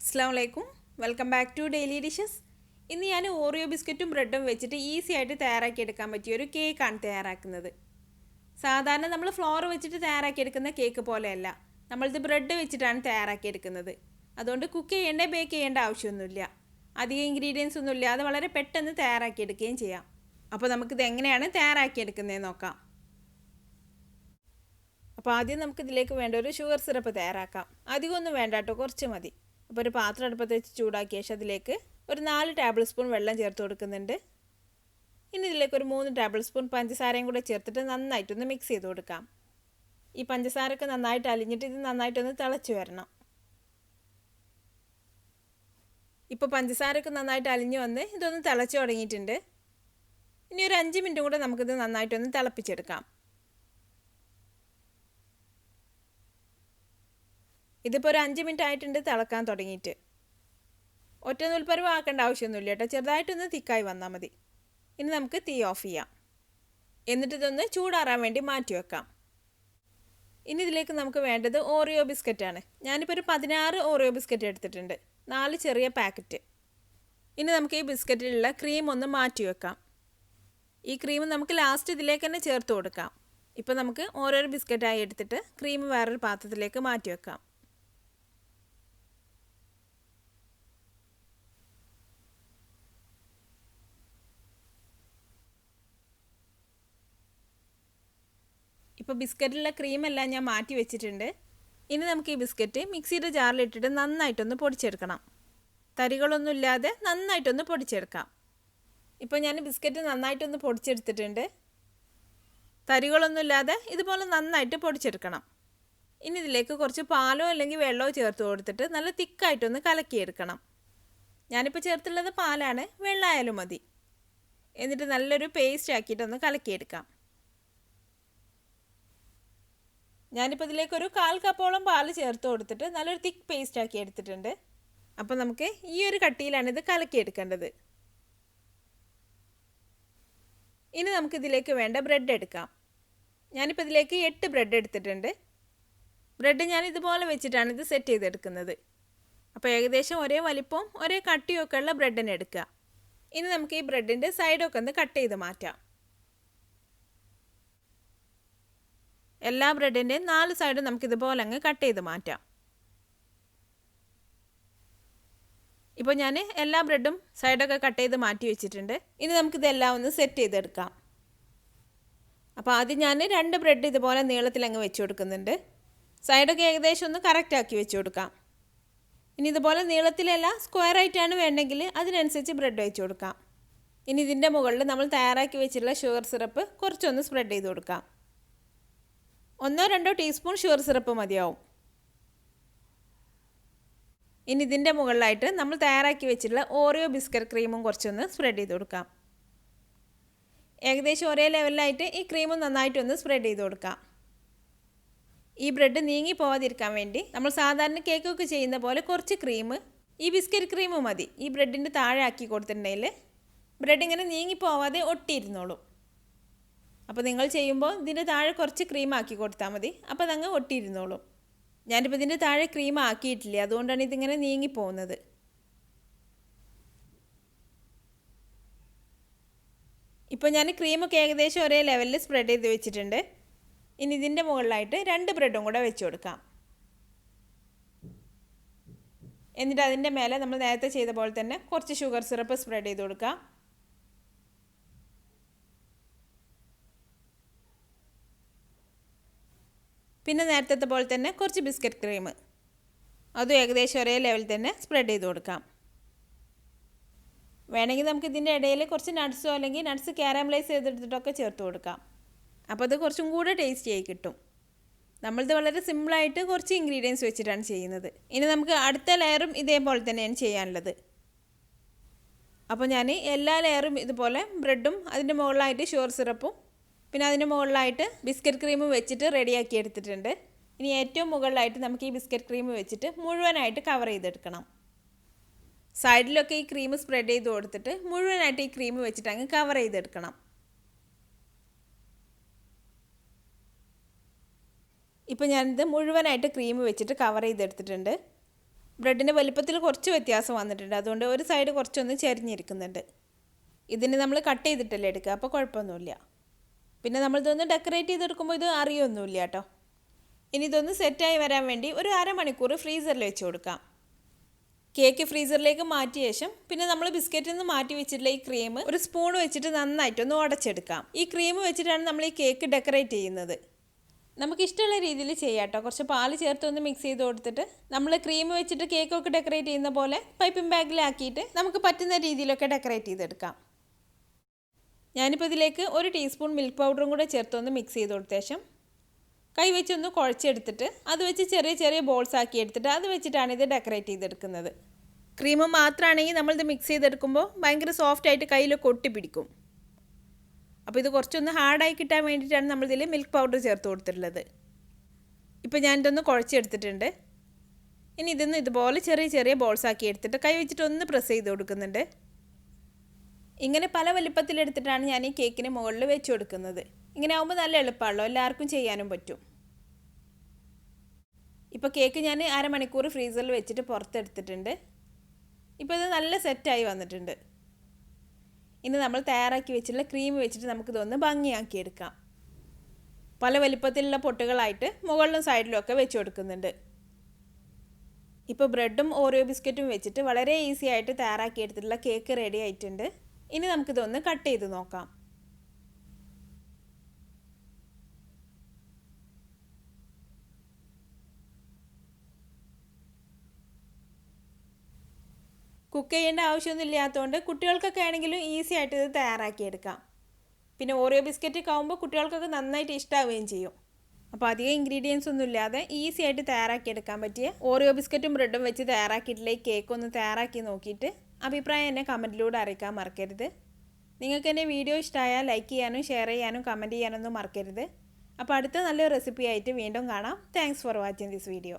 അസ്സലാമു അലൈക്കും. Welcome back to daily dishes. ഇന്ന് ഞാൻ ഓറിയോ ബിസ്ക്കറ്റും ബ്രെഡും വെച്ചിട്ട് ഈസി ആയിട്ട് തയ്യാറാക്കിയെടുക്കാൻ പറ്റിയ ഒരു കേക്കാണ് തയ്യാറാക്കുന്നത്. സാധാരണ നമ്മൾ ഫ്ലോർ വെച്ചിട്ട് തയ്യാറാക്കിയെടുക്കുന്ന കേക്ക് പോലെയല്ല, നമ്മളിത് ബ്രെഡ് വെച്ചിട്ടാണ് തയ്യാറാക്കിയെടുക്കുന്നത്. അതുകൊണ്ട് കുക്ക് ചെയ്യേണ്ട ബേക്ക് ചെയ്യേണ്ട ആവശ്യമൊന്നുമില്ല. അധികം ഇൻഗ്രീഡിയൻസ് ഒന്നും ഇല്ലാതെ വളരെ പെട്ടെന്ന് തയ്യാറാക്കിയെടുക്കുകയും ചെയ്യാം. അപ്പോൾ നമുക്കിത് എങ്ങനെയാണ് തയ്യാറാക്കിയെടുക്കുന്നതെന്ന് നോക്കാം. അപ്പോൾ ആദ്യം നമുക്കിതിലേക്ക് വേണ്ട ഒരു ഷുഗർ സിറപ്പ് തയ്യാറാക്കാം. അധികമൊന്നും വേണ്ട കേട്ടോ, കുറച്ച് മതി. അപ്പോൾ ഒരു പാത്രം അടുപ്പത്ത് വെച്ച് ചൂടാക്കിയ ശേഷം അതിലേക്ക് ഒരു 4 ടേബിൾ സ്പൂൺ വെള്ളം ചേർത്ത് കൊടുക്കുന്നുണ്ട്. ഇനി ഇതിലേക്ക് ഒരു 3 ടേബിൾ സ്പൂൺ പഞ്ചസാരയും കൂടെ ചേർത്തിട്ട് നന്നായിട്ടൊന്ന് മിക്സ് ചെയ്ത് കൊടുക്കാം. ഈ പഞ്ചസാരയൊക്കെ നന്നായിട്ട് അലിഞ്ഞിട്ട് ഇത് നന്നായിട്ടൊന്ന് തിളച്ച് വരണം. ഇപ്പോൾ പഞ്ചസാരയൊക്കെ നന്നായിട്ട് അലിഞ്ഞ് വന്ന് ഇതൊന്ന് തിളച്ച് തുടങ്ങിയിട്ടുണ്ട്. ഇനി ഒരു 5 മിനിറ്റ് കൂടെ നമുക്കിത് നന്നായിട്ടൊന്ന് തിളപ്പിച്ചെടുക്കാം. ഇതിപ്പോൾ ഒരു 5 മിനിറ്റ് ആയിട്ടുണ്ട് തിളക്കാൻ തുടങ്ങിയിട്ട്. ഒറ്റ നൂൽപ്പരുവ് ആക്കേണ്ട ആവശ്യമൊന്നുമില്ല കേട്ടോ, ചെറുതായിട്ടൊന്ന് തിക്കായി വന്നാൽ മതി. ഇനി നമുക്ക് തീ ഓഫ് ചെയ്യാം. എന്നിട്ട് ഇതൊന്ന് ചൂടാറാൻ വേണ്ടി മാറ്റി വെക്കാം. ഇനി ഇതിലേക്ക് നമുക്ക് വേണ്ടത് ഓറിയോ ബിസ്ക്കറ്റാണ്. ഞാനിപ്പോൾ ഒരു 16 ഓറിയോ ബിസ്ക്കറ്റ് എടുത്തിട്ടുണ്ട്, 4 ചെറിയ പാക്കറ്റ്. ഇനി നമുക്ക് ഈ ബിസ്ക്കറ്റിലുള്ള ക്രീം ഒന്ന് മാറ്റി വെക്കാം. ഈ ക്രീം നമുക്ക് ലാസ്റ്റ് ഇതിലേക്ക് തന്നെ ചേർത്ത് കൊടുക്കാം. ഇപ്പോൾ നമുക്ക് ഓരോരോ ബിസ്ക്കറ്റായി എടുത്തിട്ട് ക്രീം വേറൊരു പാത്രത്തിലേക്ക് മാറ്റി വെക്കാം. ഇപ്പോൾ ബിസ്ക്കറ്റിലുള്ള ക്രീമെല്ലാം ഞാൻ മാറ്റി വെച്ചിട്ടുണ്ട്. ഇനി നമുക്ക് ഈ ബിസ്ക്കറ്റ് മിക്സിയുടെ ജാറിലിട്ടിട്ട് നന്നായിട്ടൊന്ന് പൊടിച്ചെടുക്കണം. തരികളൊന്നും ഇല്ലാതെ നന്നായിട്ടൊന്ന് പൊടിച്ചെടുക്കാം. ഇപ്പോൾ ഞാൻ ബിസ്ക്കറ്റ് നന്നായിട്ടൊന്ന് പൊടിച്ചെടുത്തിട്ടുണ്ട്. തരികളൊന്നും ഇല്ലാതെ ഇതുപോലെ നന്നായിട്ട് പൊടിച്ചെടുക്കണം. ഇനി ഇതിലേക്ക് കുറച്ച് പാലോ അല്ലെങ്കിൽ വെള്ളമോ ചേർത്ത് കൊടുത്തിട്ട് നല്ല തിക്കായിട്ടൊന്ന് കലക്കിയെടുക്കണം. ഞാനിപ്പോൾ ചേർത്തുള്ളത് പാലാണ്, വെള്ളമായാലും മതി. എന്നിട്ട് നല്ലൊരു പേസ്റ്റ് ആക്കിയിട്ടൊന്ന് കലക്കിയെടുക്കാം. ഞാനിപ്പോൾ ഇതിലേക്കൊരു 1/4 കപ്പോളം പാൽ ചേർത്ത് കൊടുത്തിട്ട് നല്ലൊരു തിക്ക് പേസ്റ്റ് ആക്കി എടുത്തിട്ടുണ്ട്. അപ്പോൾ നമുക്ക് ഈ ഒരു കട്ടിയിലാണ് ഇത് കലക്കിയെടുക്കേണ്ടത്. ഇനി നമുക്കിതിലേക്ക് വേണ്ട ബ്രെഡ് എടുക്കാം. ഞാനിപ്പോൾ ഇതിലേക്ക് 8 ബ്രെഡ് എടുത്തിട്ടുണ്ട്. ബ്രെഡ് ഞാൻ ഇതുപോലെ വെച്ചിട്ടാണ് ഇത് സെറ്റ് ചെയ്തെടുക്കുന്നത്. അപ്പോൾ ഏകദേശം ഒരേ വലിപ്പവും ഒരേ കട്ടിയൊക്കെ ഉള്ള ബ്രെഡിനെ എടുക്കുക. ഇനി നമുക്ക് ഈ ബ്രെഡിൻ്റെ സൈഡൊക്കെ ഒന്ന് കട്ട് ചെയ്ത് മാറ്റാം. എല്ലാ ബ്രെഡിൻ്റെയും 4 സൈഡും നമുക്കിതുപോലെ അങ്ങ് കട്ട് ചെയ്ത് മാറ്റാം. ഇപ്പോൾ ഞാൻ എല്ലാ ബ്രെഡും സൈഡൊക്കെ കട്ട് ചെയ്ത് മാറ്റി വെച്ചിട്ടുണ്ട്. ഇനി നമുക്കിതെല്ലാം ഒന്ന് സെറ്റ് ചെയ്തെടുക്കാം. അപ്പോൾ ആദ്യം ഞാൻ 2 ബ്രെഡ് ഇതുപോലെ നീളത്തിലങ്ങ് വെച്ച് കൊടുക്കുന്നുണ്ട്. സൈഡൊക്കെ ഏകദേശം ഒന്ന് കറക്റ്റാക്കി വെച്ച് കൊടുക്കാം. ഇനി ഇതുപോലെ നീളത്തിലല്ല സ്ക്വയർ ആയിട്ടാണ് വേണ്ടെങ്കിൽ അതിനനുസരിച്ച് ബ്രെഡ് വെച്ച് കൊടുക്കാം. ഇനി ഇതിൻ്റെ മുകളിൽ നമ്മൾ തയ്യാറാക്കി വെച്ചിട്ടുള്ള ഷുഗർ സിറപ്പ് കുറച്ചൊന്ന് സ്പ്രെഡ് ചെയ്ത് കൊടുക്കാം. 1-2 ടീസ്പൂൺ ഷുഗർ സിറപ്പ് മതിയാവും. ഇനി ഇതിൻ്റെ മുകളിലായിട്ട് നമ്മൾ തയ്യാറാക്കി വെച്ചിട്ടുള്ള ഓറിയോ ബിസ്ക്കറ്റ് ക്രീമും കുറച്ചൊന്ന് സ്പ്രെഡ് ചെയ്ത് കൊടുക്കാം. ഏകദേശം ഒരേ ലെവലിലായിട്ട് ഈ ക്രീമും നന്നായിട്ടൊന്ന് സ്പ്രെഡ് ചെയ്ത് കൊടുക്കാം. ഈ ബ്രെഡ് നീങ്ങി പോവാതിരിക്കാൻ വേണ്ടി നമ്മൾ സാധാരണ കേക്കൊക്കെ ചെയ്യുന്ന പോലെ കുറച്ച് ക്രീം, ഈ ബിസ്ക്കറ്റ് ക്രീം മതി ഈ ബ്രെഡിൻ്റെ താഴെ ആക്കി കൊടുത്തിട്ടുണ്ടെങ്കിൽ ബ്രെഡ് ഇങ്ങനെ നീങ്ങി പോവാതെ ഒട്ടിയിരുന്നോളും. അപ്പോൾ നിങ്ങൾ ചെയ്യുമ്പോൾ ഇതിൻ്റെ താഴെ കുറച്ച് ക്രീം ആക്കി കൊടുത്താൽ മതി, അപ്പോൾ അതങ്ങ് ഒട്ടിയിരുന്നോളും. ഞാനിപ്പോൾ ഇതിൻ്റെ താഴെ ക്രീം ആക്കിയിട്ടില്ല, അതുകൊണ്ടാണ് ഇതിങ്ങനെ നീങ്ങി പോകുന്നത്. ഇപ്പോൾ ഞാൻ ക്രീമൊക്കെ ഏകദേശം ഒരേ ലെവലിൽ സ്പ്രെഡ് ചെയ്ത് വെച്ചിട്ടുണ്ട്. ഇനി ഇതിൻ്റെ മുകളിലായിട്ട് 2 ബ്രെഡും കൂടെ വെച്ച് കൊടുക്കാം. എന്നിട്ട് അതിൻ്റെ മേലെ നമ്മൾ നേരത്തെ ചെയ്ത പോലെ തന്നെ കുറച്ച് ഷുഗർ സിറപ്പ് സ്പ്രെഡ് ചെയ്ത് കൊടുക്കാം. പിന്നെ നേരത്തെ പോലെ തന്നെ കുറച്ച് ബിസ്ക്കറ്റ് ക്രീം, അതും ഏകദേശം ഒരേ ലെവലിൽ തന്നെ സ്പ്രെഡ് ചെയ്ത് കൊടുക്കാം. വേണമെങ്കിൽ നമുക്ക് ഇതിൻ്റെ ഇടയിൽ കുറച്ച് നട്ട്സോ അല്ലെങ്കിൽ നട്ട്സ് കാരമലൈസ് ചെയ്തെടുത്തിട്ടൊക്കെ ചേർത്ത് കൊടുക്കാം. അപ്പോൾ അത് കുറച്ചും കൂടെ ടേസ്റ്റി ആയി കിട്ടും. നമ്മളിത് വളരെ സിമ്പിളായിട്ട് കുറച്ച് ഇൻഗ്രീഡിയൻസ് വെച്ചിട്ടാണ് ചെയ്യുന്നത്. ഇനി നമുക്ക് അടുത്ത ലെയറും ഇതേപോലെ തന്നെയാണ് ചെയ്യാനുള്ളത്. അപ്പോൾ ഞാൻ എല്ലാ ലെയറും ഇതുപോലെ ബ്രെഡും അതിൻ്റെ മുകളിലായിട്ട് ഷുഗർ സിറപ്പും പിന്നെ അതിന് മുകളിലായിട്ട് ബിസ്ക്കറ്റ് ക്രീം വെച്ചിട്ട് റെഡിയാക്കി എടുത്തിട്ടുണ്ട്. ഇനി ഏറ്റവും മുകളിലായിട്ട് നമുക്ക് ഈ ബിസ്ക്കറ്റ് ക്രീം വെച്ചിട്ട് മുഴുവനായിട്ട് കവർ ചെയ്തെടുക്കണം. സൈഡിലൊക്കെ ഈ ക്രീം സ്പ്രെഡ് ചെയ്ത് കൊടുത്തിട്ട് മുഴുവനായിട്ട് ഈ ക്രീം വെച്ചിട്ട് അങ്ങ് കവർ ചെയ്തെടുക്കണം. ഇപ്പോൾ ഞാനിത് മുഴുവനായിട്ട് ക്രീം വെച്ചിട്ട് കവർ ചെയ്തെടുത്തിട്ടുണ്ട്. ബ്രെഡിൻ്റെ വലിപ്പത്തിൽ കുറച്ച് വ്യത്യാസം വന്നിട്ടുണ്ട്. അതുകൊണ്ട് ഒരു സൈഡ് കുറച്ചൊന്ന് ചെരിഞ്ഞിരിക്കുന്നുണ്ട്. ഇതിന് നമ്മൾ കട്ട് ചെയ്തിട്ടല്ലേ എടുക്കുക, അപ്പോൾ കുഴപ്പമൊന്നുമില്ല. പിന്നെ നമ്മളിതൊന്ന് ഡെക്കറേറ്റ് ചെയ്തെടുക്കുമ്പോൾ ഇത് അറിയൊന്നുമില്ല കേട്ടോ. ഇനി ഇതൊന്ന് സെറ്റായി വരാൻ വേണ്ടി ഒരു അരമണിക്കൂർ ഫ്രീസറിൽ വെച്ച് കൊടുക്കാം. കേക്ക് ഫ്രീസറിലേക്ക് മാറ്റിയ ശേഷം പിന്നെ നമ്മൾ ബിസ്ക്കറ്റിൽ നിന്ന് മാറ്റി വെച്ചിട്ടുള്ള ഈ ക്രീം ഒരു സ്പൂൺ വെച്ചിട്ട് നന്നായിട്ടൊന്ന് ഉടച്ചെടുക്കാം. ഈ ക്രീം വെച്ചിട്ടാണ് നമ്മൾ ഈ കേക്ക് ഡെക്കറേറ്റ് ചെയ്യുന്നത്. നമുക്ക് ഇഷ്ടമുള്ള രീതിയിൽ ചെയ്യാം കേട്ടോ. കുറച്ച് പാൽ ചേർത്തൊന്ന് മിക്സ് ചെയ്ത് കൊടുത്തിട്ട് നമ്മൾ ക്രീം വെച്ചിട്ട് കേക്കൊക്കെ ഡെക്കറേറ്റ് ചെയ്യുന്ന പോലെ പൈപ്പിംഗ് ബാഗിലാക്കിയിട്ട് നമുക്ക് പറ്റുന്ന രീതിയിലൊക്കെ ഡെക്കറേറ്റ് ചെയ്തെടുക്കാം. ഞാനിപ്പോൾ ഇതിലേക്ക് 1 ടീസ്പൂൺ മിൽക്ക് പൗഡറും കൂടെ ചേർത്തൊന്ന് മിക്സ് ചെയ്ത് കൊടുത്ത ശേഷം കൈ വെച്ചൊന്ന് കുഴച്ചെടുത്തിട്ട് അത് വെച്ച് ചെറിയ ചെറിയ ബോൾസ് ആക്കി എടുത്തിട്ട് അത് വെച്ചിട്ടാണ് ഇത് ഡെക്കറേറ്റ് ചെയ്തെടുക്കുന്നത്. ക്രീം മാത്രമാണെങ്കിൽ നമ്മളിത് മിക്സ് ചെയ്തെടുക്കുമ്പോൾ ഭയങ്കര സോഫ്റ്റായിട്ട് കയ്യിലൊക്കെ ഒട്ടി പിടിക്കും. അപ്പോൾ ഇത് കുറച്ചൊന്ന് ഹാർഡായി കിട്ടാൻ വേണ്ടിയിട്ടാണ് നമ്മളിതിൽ മിൽക്ക് പൗഡർ ചേർത്ത് കൊടുത്തിട്ടുള്ളത്. ഇപ്പോൾ ഞാനിതൊന്ന് കുഴച്ചെടുത്തിട്ടുണ്ട്. ഇനി ഇതൊന്ന് ഇതുപോലെ ചെറിയ ചെറിയ ബോൾസ് ആക്കി എടുത്തിട്ട് കൈ വെച്ചിട്ട് ഒന്ന് പ്രസ് ചെയ്ത് കൊടുക്കുന്നുണ്ട്. ഇങ്ങനെ പല വലിപ്പത്തിലെടുത്തിട്ടാണ് ഞാൻ ഈ കേക്കിന് മുകളിൽ വെച്ച് കൊടുക്കുന്നത്. ഇങ്ങനെ ആകുമ്പോൾ നല്ല എളുപ്പമാണല്ലോ, എല്ലാവർക്കും ചെയ്യാനും പറ്റും. ഇപ്പോൾ കേക്ക് ഞാൻ അരമണിക്കൂർ ഫ്രീസറിൽ വെച്ചിട്ട് പുറത്തെടുത്തിട്ടുണ്ട്. ഇപ്പോൾ ഇത് നല്ല സെറ്റായി വന്നിട്ടുണ്ട്. ഇനി നമ്മൾ തയ്യാറാക്കി വെച്ചിട്ടുള്ള ക്രീം വെച്ചിട്ട് നമുക്കിതൊന്ന് ഭംഗിയാക്കി എടുക്കാം. പല വലിപ്പത്തിലുള്ള പൊട്ടുകളായിട്ട് മുകളിലും സൈഡിലും ഒക്കെ വെച്ച് കൊടുക്കുന്നുണ്ട്. ഇപ്പോൾ ബ്രെഡും ഓറിയോ ബിസ്ക്കറ്റും വെച്ചിട്ട് വളരെ ഈസി ആയിട്ട് തയ്യാറാക്കി എടുത്തിട്ടുള്ള കേക്ക് റെഡി ആയിട്ടുണ്ട്. ഇനി നമുക്കിതൊന്ന് കട്ട് ചെയ്ത് നോക്കാം. കുക്ക് ചെയ്യേണ്ട ആവശ്യമൊന്നും ഇല്ലാത്തതുകൊണ്ട് കുട്ടികൾക്കൊക്കെ ആണെങ്കിലും ഈസി ആയിട്ട് ഇത് തയ്യാറാക്കിയെടുക്കാം. പിന്നെ ഓറിയോ ബിസ്ക്കറ്റൊക്കെ ആകുമ്പോൾ കുട്ടികൾക്കൊക്കെ നന്നായിട്ട് ഇഷ്ടമാവുകയും ചെയ്യും. അപ്പോൾ അധികം ഇൻഗ്രീഡിയൻസ് ഒന്നും ഇല്ലാതെ ഈസി ആയിട്ട് തയ്യാറാക്കിയെടുക്കാൻ പറ്റിയ ഓറിയോ ബിസ്ക്കറ്റും ബ്രെഡും വെച്ച് തയ്യാറാക്കിയിട്ടുള്ള ഈ കേക്ക് ഒന്ന് തയ്യാറാക്കി നോക്കിയിട്ട് അഭിപ്രായം എന്നെ കമൻറ്റിലൂടെ അറിയിക്കാൻ മറക്കരുത്. നിങ്ങൾക്ക് എൻ്റെ വീഡിയോ ഇഷ്ടമായാൽ ലൈക്ക് ചെയ്യാനും ഷെയർ ചെയ്യാനും കമൻറ്റ് ചെയ്യാനൊന്നും മറക്കരുത്. അപ്പോൾ അടുത്ത നല്ലൊരു റെസിപ്പി ആയിട്ട് വീണ്ടും കാണാം. Thanks for watching this video.